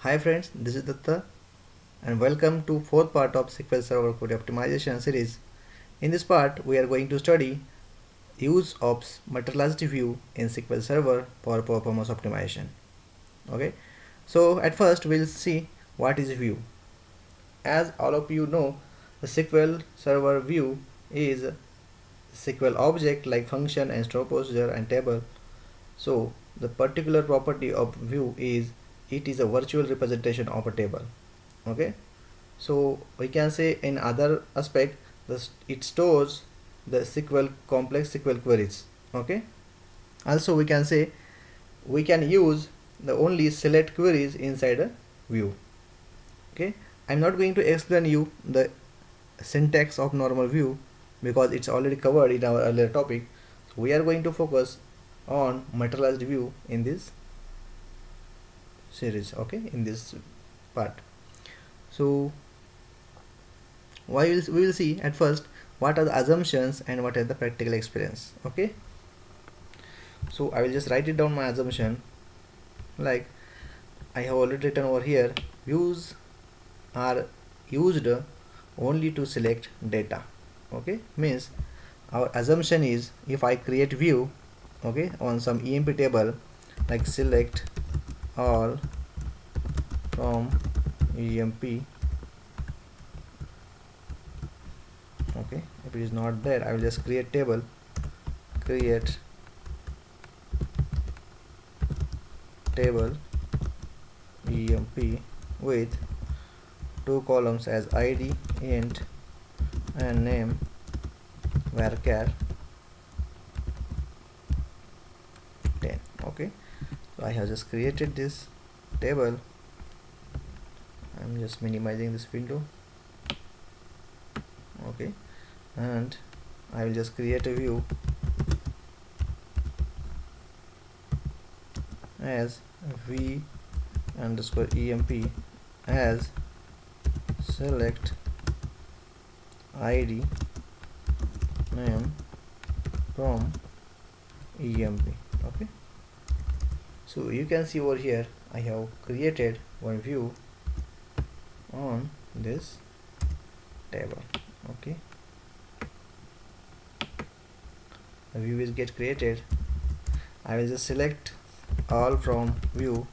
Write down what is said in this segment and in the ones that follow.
Hi friends, this is Datta and welcome to fourth part of SQL Server Query Optimization series. In this part, we are going to study use of materialized view in SQL Server for performance optimization. Okay, so at first we'll see what is view. As all of you know, the SQL Server view is a SQL object like function and store procedure and table. So the particular property of view is it is a virtual representation of a table. Okay, so we can say in other aspect it stores the SQL complex SQL queries. Okay, also we can say we can use the only select queries inside a view. Okay, I'm not going to explain you the syntax of normal view because it's already covered in our earlier topic. So we are going to focus on materialized view in this series. Okay, in this part. So we will see at first what are the assumptions and what are the practical experience. Okay, so I will just write it down my assumption. Like I have already written over here, views are used only to select data. Okay, means our assumption is if I create view, okay, on some EMP table like select all from EMP. Okay, if it is not there, I will just create table, create table EMP with two columns as ID, int and name varchar 10. Okay, so I have just created this table. I'm just minimizing this window. Okay, and I will just create a view as v underscore emp as select id name from emp. Okay, so you can see over here I have created one view on this table. Okay, the view is get created. I will just select all from view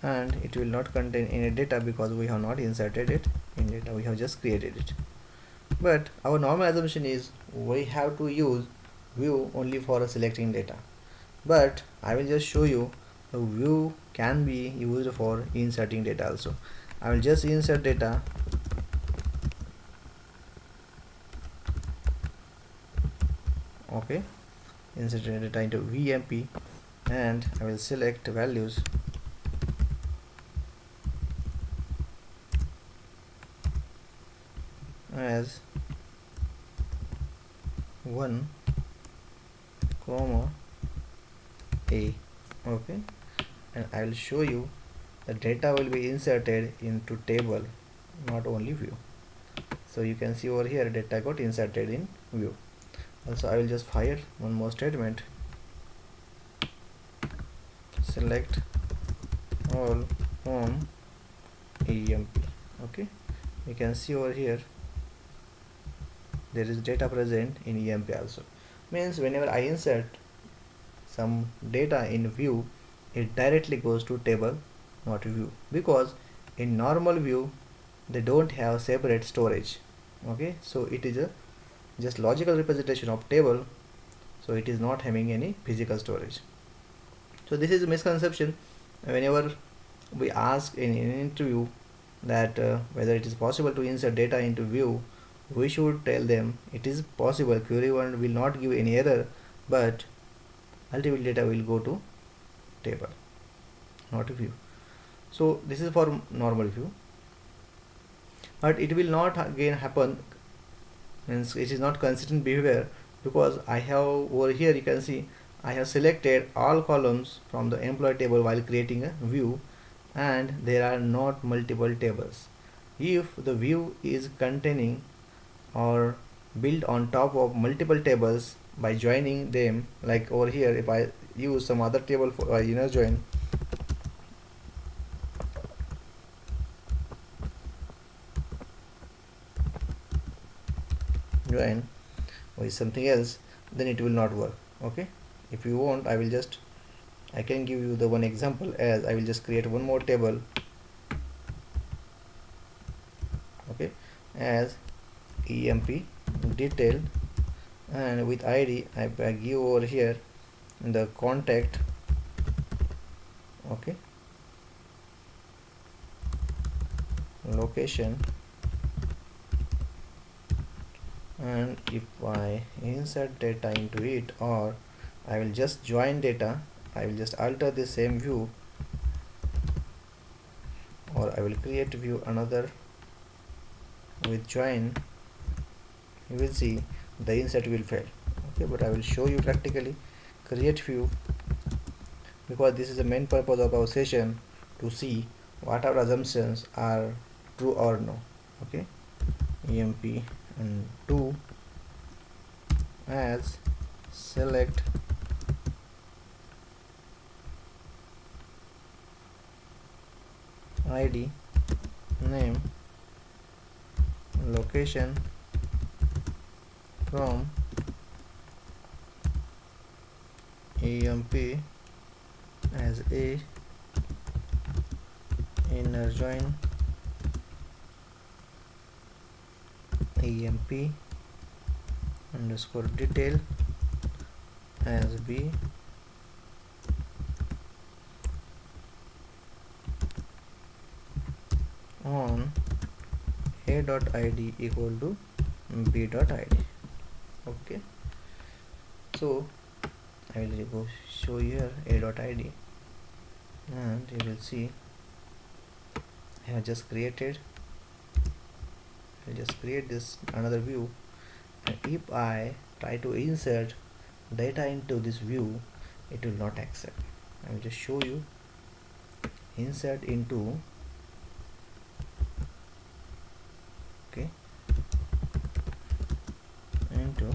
and it will not contain any data because we have not inserted it in data, we have just created it. But our normal assumption is we have to use view only for selecting data, but I will just show you the view can be used for inserting data also. I will just insert data. Okay, insert data into VMP and I will select values as 1, A. Okay, and I will show you the data will be inserted into table, not only view. So you can see over here data got inserted in view. Also I will just fire one more statement, select all from EMP. Okay, you can see over here there is data present in EMP also. Means whenever I insert some data in view, it directly goes to table, not view, because in normal view they don't have separate storage. Okay, so it is a just logical representation of table, so it is not having any physical storage. So this is a misconception whenever we ask in an interview that whether it is possible to insert data into view, we should tell them it is possible, query one will not give any error, but ultimate data will go to table, not view. So this is for normal view, but it will not again happen, means it is not consistent behavior, because I have over here you can see I have selected all columns from the employee table while creating a view, and there are not multiple tables. If the view is containing or built on top of multiple tables by joining them, like over here if I use some other table for inner join, join with something else, then it will not work. Okay, if you want, I can give you the one example, as I will just create one more table. Okay, as emp detail, and with id I give over here the contact. Okay, location, and if I insert data into it, or I will just join data, I will just alter the same view, or I will create view another with join, you will see the insert will fail. Okay, but I will show you practically create view, because this is the main purpose of our session, to see what our assumptions are true or no. Okay, emp and 2 as select id, name, location from emp as a inner join emp underscore detail as b on a dot id equal to b dot id. Okay, so I will go show here a dot id, and you will see I have just created. I just create this another view, and if I try to insert data into this view, it will not accept. I will just show you. Insert into, okay, into,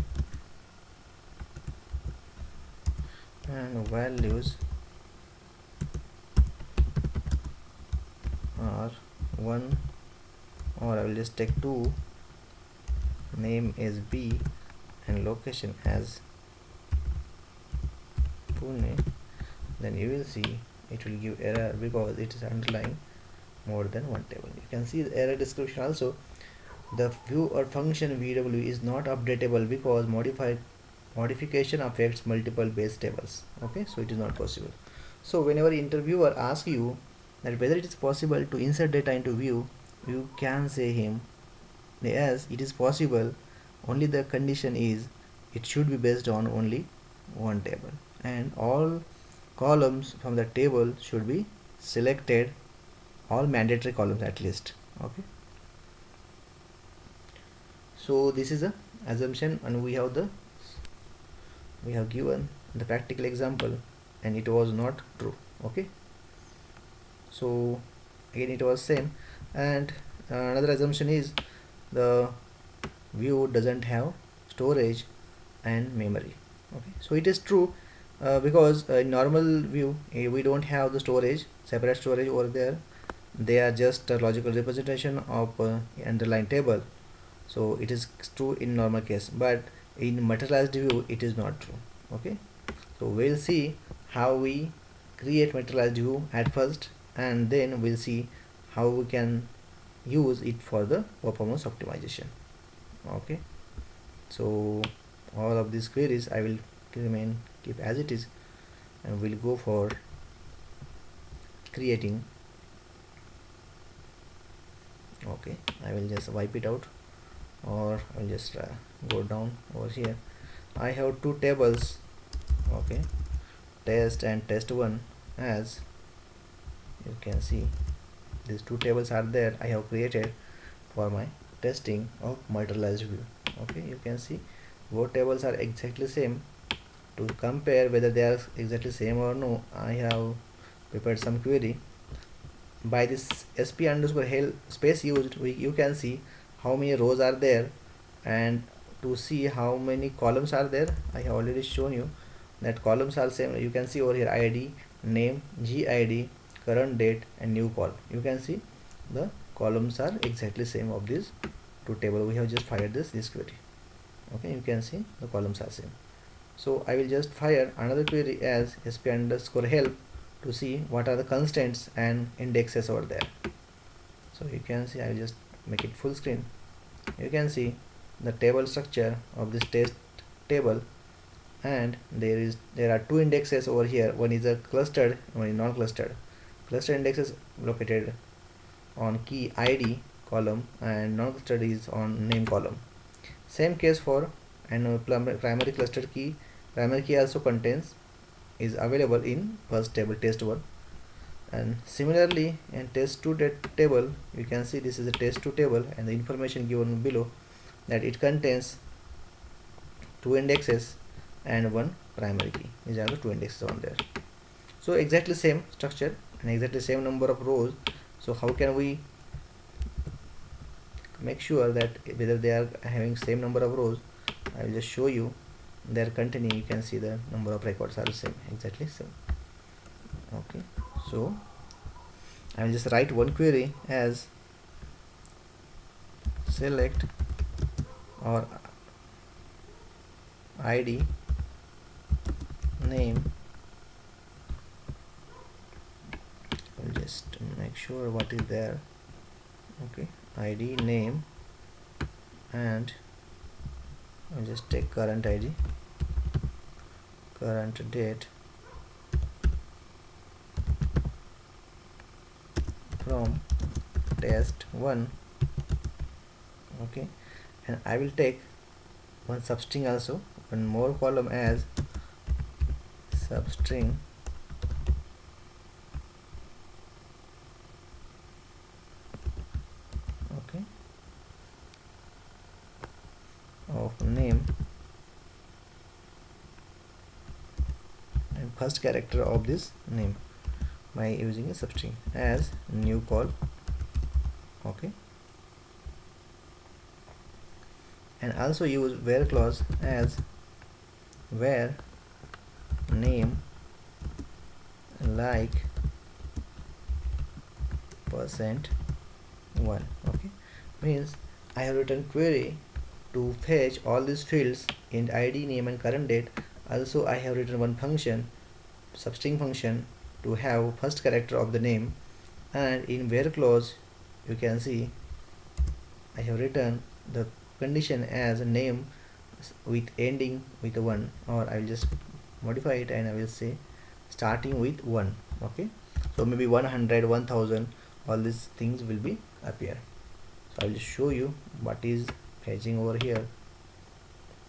and values are 1, or I will just take 2, name is b, and location as Pune, then you will see it will give error because it is underlying more than one table. You can see the error description also. The view or function VW is not updatable because modification affects multiple base tables. Okay, so it is not possible. So whenever interviewer asks you that whether it is possible to insert data into view, you can say him, yes, it is possible, only the condition is it should be based on only one table, and all columns from the table should be selected, all mandatory columns at least. Okay, so this is a assumption, and we have given the practical example, and it was not true. Okay, so again it was same, and another assumption is the view doesn't have storage and memory. Okay, so it is true, because in normal view we don't have the separate storage over there. They are just a logical representation of underlying table, so it is true in normal case, but in materialized view it is not true. Okay, so we'll see how we create materialized view at first, and then we'll see how we can use it for the performance optimization. Okay, so all of these queries I will keep as it is, and we'll go for creating. Okay, I will just wipe it out, or I will just go down over here. I have two tables. Okay, test and test1, as you can see these two tables are there. I have created for my testing of materialized view. Okay, you can see both tables are exactly same. To compare whether they are exactly same or no, I have prepared some query. By this sp underscore hell space used, you can see how many rows are there, and to see how many columns are there, I have already shown you that columns are same. You can see over here id, name, gid, current date, and new call. You can see the columns are exactly same of these two table. We have just fired this query. Okay, you can see the columns are same. So I will just fire another query as sp underscore help to see what are the constants and indexes over there. So you can see, I will just make it full screen. You can see the table structure of this test table, and there are two indexes over here. One is a clustered, one is non-clustered. Clustered index is located on key id column and non-clustered is on name column. Same case for and primary clustered key. Primary key also contains is available in first table test1, and similarly in test2 table you can see this is a test2 table, and the information given below that it contains two indexes and one primary key. These are the two indexes on there. So exactly same structure and exactly same number of rows. So how can we make sure that whether they are having same number of rows? I will just show you. They are containing, you can see the number of records are the same, exactly same. Okay, so I will just write one query as select or id name. I will just make sure what is there. Okay, id name, and I'll just take current id, current date from test1. Okay, and I will take one substring also, one more column as substring okay of name and first character of this name by using a substring as new call. Okay, and also use where clause as where name like %1. Okay, means I have written query to fetch all these fields in id name and current date. Also I have written one function, substring function, to have first character of the name, and in where clause you can see I have written the condition as a name with ending with 1, or I will just modify it and I will say starting with 1. Okay, so maybe 100, 1000, all these things will be appear. So I will show you what is fetching over here.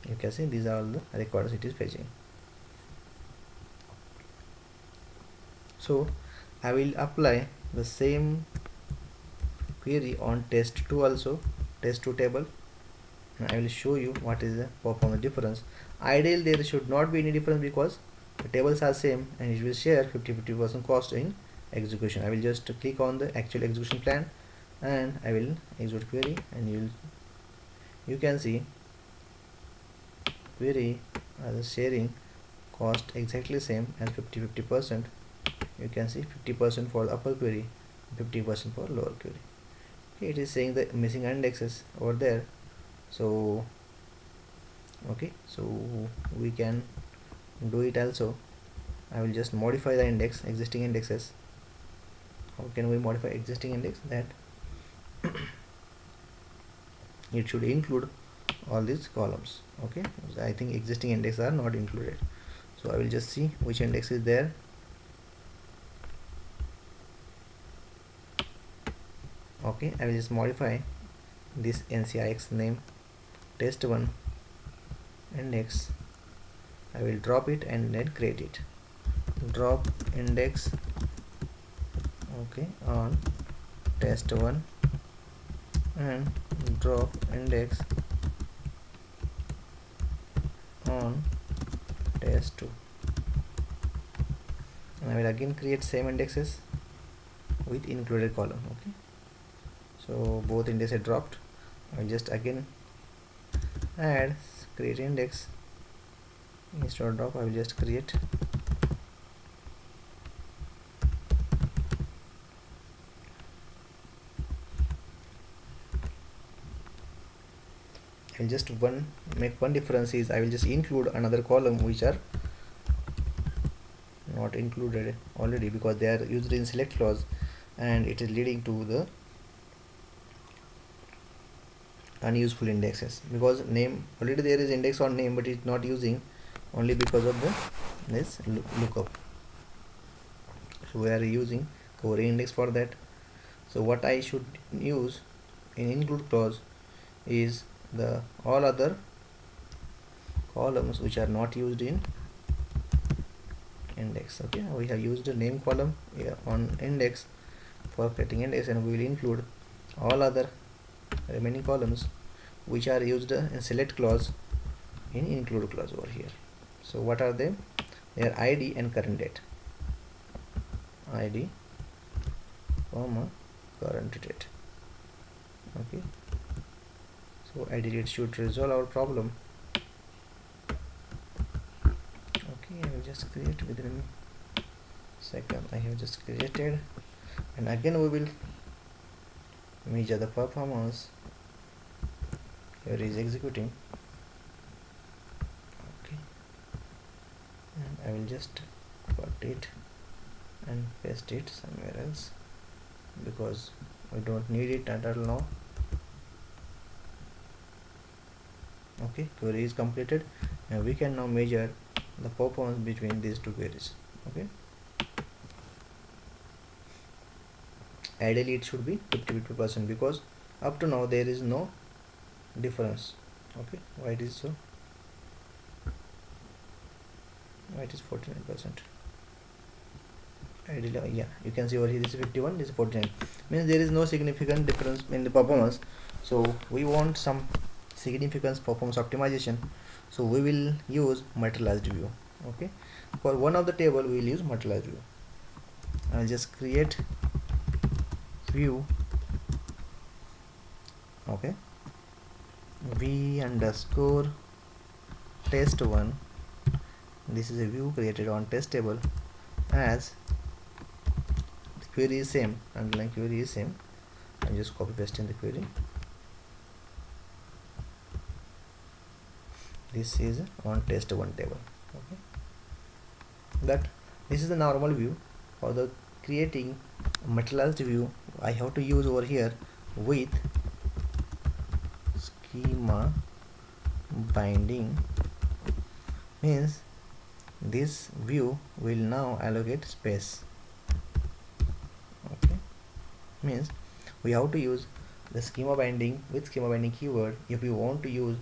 You can see these are all the records it is fetching. So I will apply the same query on test2 also, test2 table, and I will show you what is the performance difference. Ideally there should not be any difference because the tables are same and it will share 50% cost in execution. I will just click on the actual execution plan and I will execute query, and you can see query as sharing cost exactly same as 50%. You can see 50% for the upper query, 50% for lower query. Okay, it is saying the missing indexes over there. So okay, so we can do it also. I will just modify the index, existing indexes. How can we modify existing index? That it should include all these columns. Okay, so I think existing index are not included, so I will just see which index is there. Okay, I will just modify this ncix name test1 index. I will drop it and then create it. Drop index okay on test1 and drop index on test2, and I will again create same indexes with included column. Okay, so both indexes are dropped. I will just again add create index. Instead of drop I will just create. I'll just make one difference is I will just include another column which are not included already because they are used in select clause, and it is leading to the unuseful indexes because name already there is index on name, but it's not using only because of the this lookup. So we are using query index for that. So what I should use in include clause is the all other columns which are not used in index. Okay, we have used the name column here on index for creating index, and we will include all other remaining columns which are used in select clause in include clause over here. So what are they? They are id and current date. id comma current date. Okay, so ideally it should resolve our problem. Okay, I will just create within a second. I have just created, and again we will measure the performance. Here is executing. Okay, and I will just cut it and paste it somewhere else because we don't need it at all now. Okay, query is completed, and we can now measure the performance between these two queries. Okay, ideally it should be 50% because up to now there is no difference. Okay, why it is so? Why it is 49%? Ideally, yeah, you can see over here this is 51, this is 49, means there is no significant difference in the performance. So we want some significant performance optimization, so we will use materialized view. Okay, for one of the table we will use materialized view. I'll just create view. Okay, v underscore test1. This is a view created on test table, as the query is same, underlying query is same. I'm just copy pasting the query. This is on test1 table. Okay, that this is the normal view. For the creating materialized view, I have to use over here with schema binding, means this view will now allocate space. Okay, means we have to use the schema binding with schema binding keyword if we want to use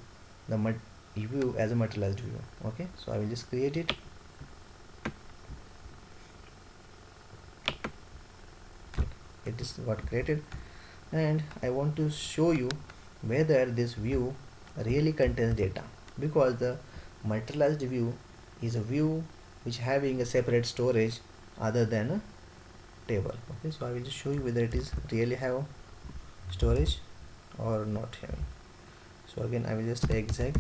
the view as a materialized view. Okay, so I will just create it. It is got created, and I want to show you whether this view really contains data, because the materialized view is a view which having a separate storage other than a table. Okay, so I will just show you whether it is really have storage or not having. So again I will just exec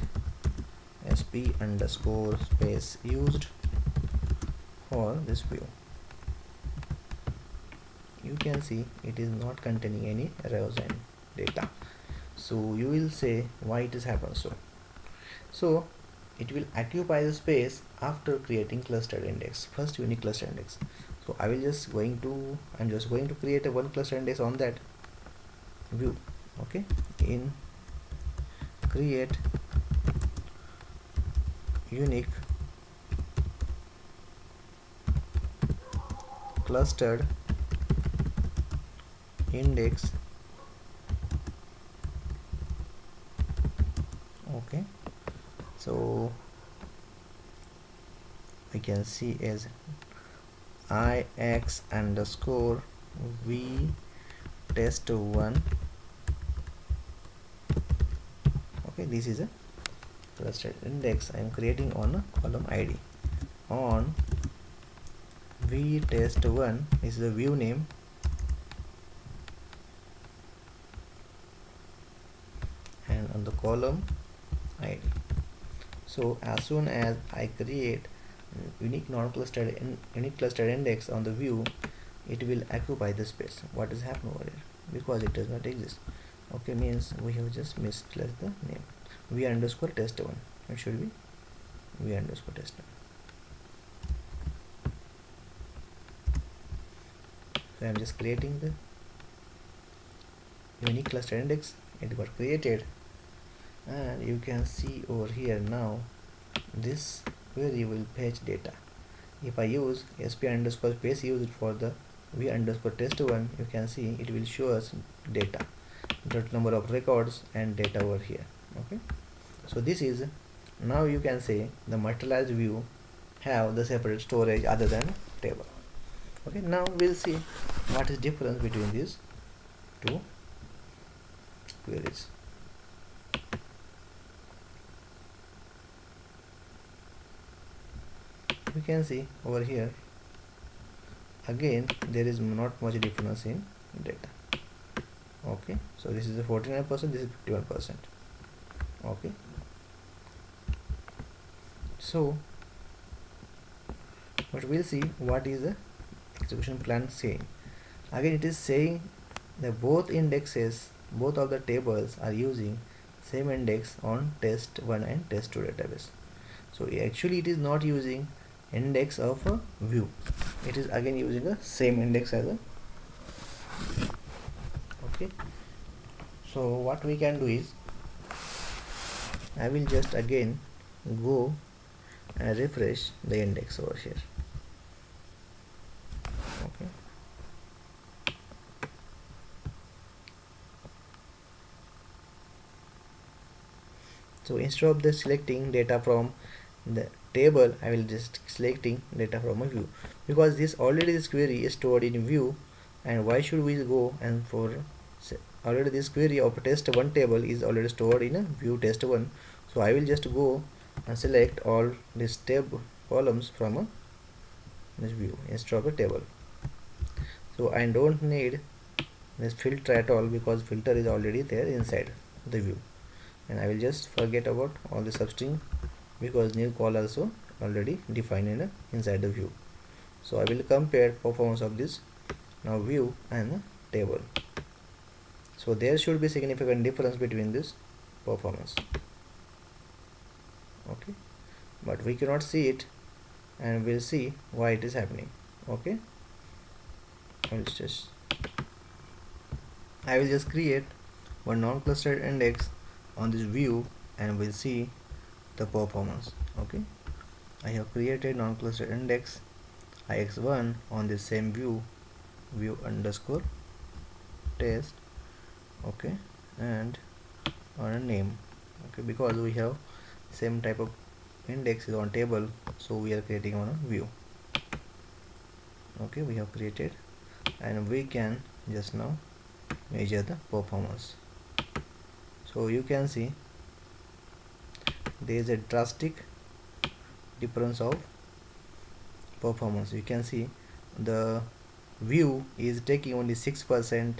sp underscore space used for this view. You can see it is not containing any rows and data. So you will say why it is happened so it will occupy the space after creating clustered index, first unique cluster index. So I'm just going to create a one cluster index on that view. Okay, in create unique clustered index. Okay, so I can see as ix underscore v test1. Okay, this is a clustered index I am creating on a column id. On v test1 is the view name, and on the column id. So as soon as I create unique clustered index on the view, it will occupy the space. What is happening over here? Because it does not exist. Okay, means we have just misplaced the name. v underscore test1. It should be v underscore test1. So I am just creating the unique cluster index. It got created, and you can see over here now this query will fetch data. If I use sp underscore space used for the v underscore test1, you can see it will show us data, the number of records and data over here. Okay, so this is, now you can say the materialized view have the separate storage other than table. Okay, now we'll see what is difference between these two queries. We can see over here again there is not much difference in data. Okay, so this is a 49%, this is 51%. Okay, so but we'll see what is the execution plan saying. Again it is saying that both indexes, both of the tables are using same index on test1 and test2 database. So actually it is not using index of a view, it is again using the same index as a. Okay, so what we can do is I will just again go and refresh the index over here. Okay, so instead of the selecting data from the table, I will just selecting data from a view, because this already this query is stored in view, and why should we go and for already this query of test1 table is already stored in a view test1. So I will just go and select all these tab columns from a this view instead of a table. So I don't need this filter at all, because filter is already there inside the view, and I will just forget about all the substring because new call also already defined in inside the view. So I will compare performance of this now view and table. So there should be significant difference between this performance. Okay, but we cannot see it, and we'll see why it is happening. Okay, I will just create one non-clustered index on this view, and we'll see the performance. Okay, I have created non-clustered index ix1 on the same view, view underscore test. Okay, and on a name. Okay, because we have same type of index is on table, so we are creating on a view. Okay, we have created, and we can just now measure the performance. So you can see there is a drastic difference of performance. You can see the view is taking only 6%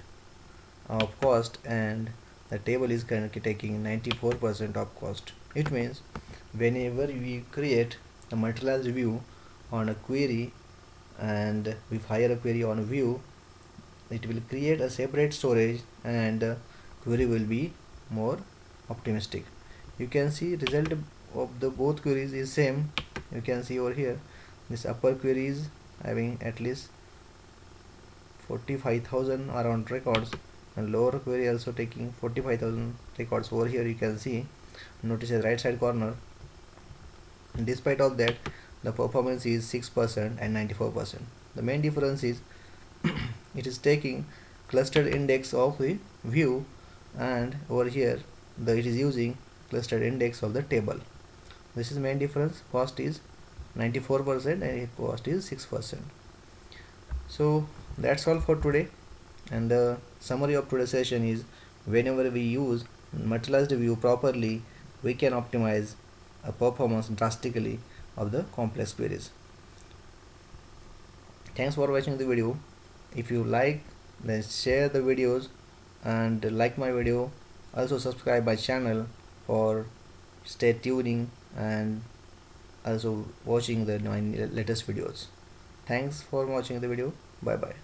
of cost, and the table is currently taking 94% of cost. It means whenever we create a materialized view on a query and we fire a query on a view, it will create a separate storage, and query will be more optimistic. You can see result of the both queries is same. You can see over here this upper query is having at least 45,000 around records, and lower query also taking 45,000 records. Over here you can see, notice the right side corner, and despite of that the performance is 6% and 94%. The main difference is it is taking clustered index of the view, and over here it is using clustered index of the table. This is main difference. Cost is 94% and cost is 6%. So that's all for today, and the summary of today's session is whenever we use materialized view properly, we can optimize a performance drastically of the complex queries. Thanks for watching the video. If you like, then share the videos and like my video. Also subscribe my channel for stay tuning and also watching the latest videos. Thanks for watching the video. Bye bye.